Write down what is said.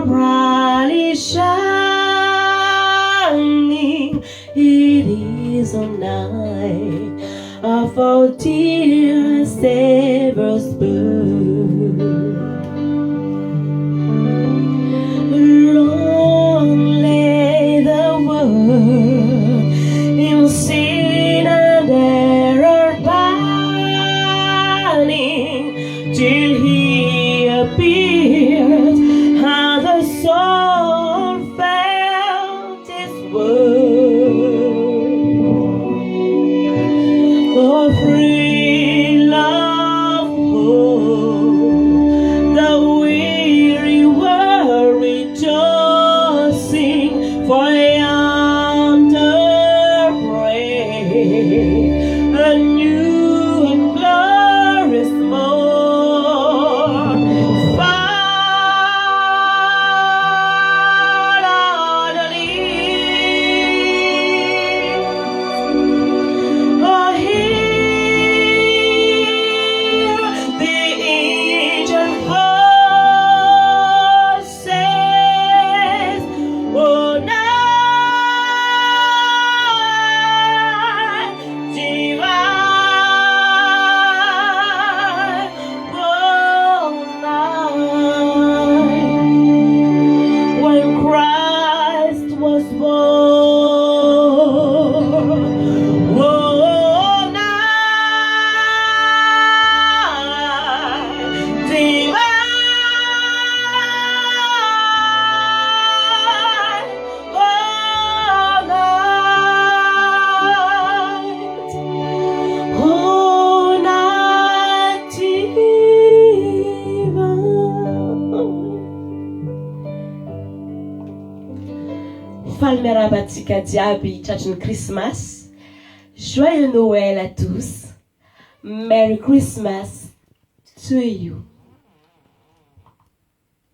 brightly shining. It is a night of our dear Savior's birth. Long lay the world in sin and error pining, till He appeared and the soul felt His word. Oh, free love, hope, the weary were rejoicing, for yonder break a new and glorious morn. Fall on the leaves. Oh, hear the angel voices. Oh, night divine. Oh, night when Christ was born. Oh, night divine. Oh, night. Oh, night divine. Falmerabatsika jiaby tratry ny Christmas. Joyeux Noël à tous. Merry Christmas to you.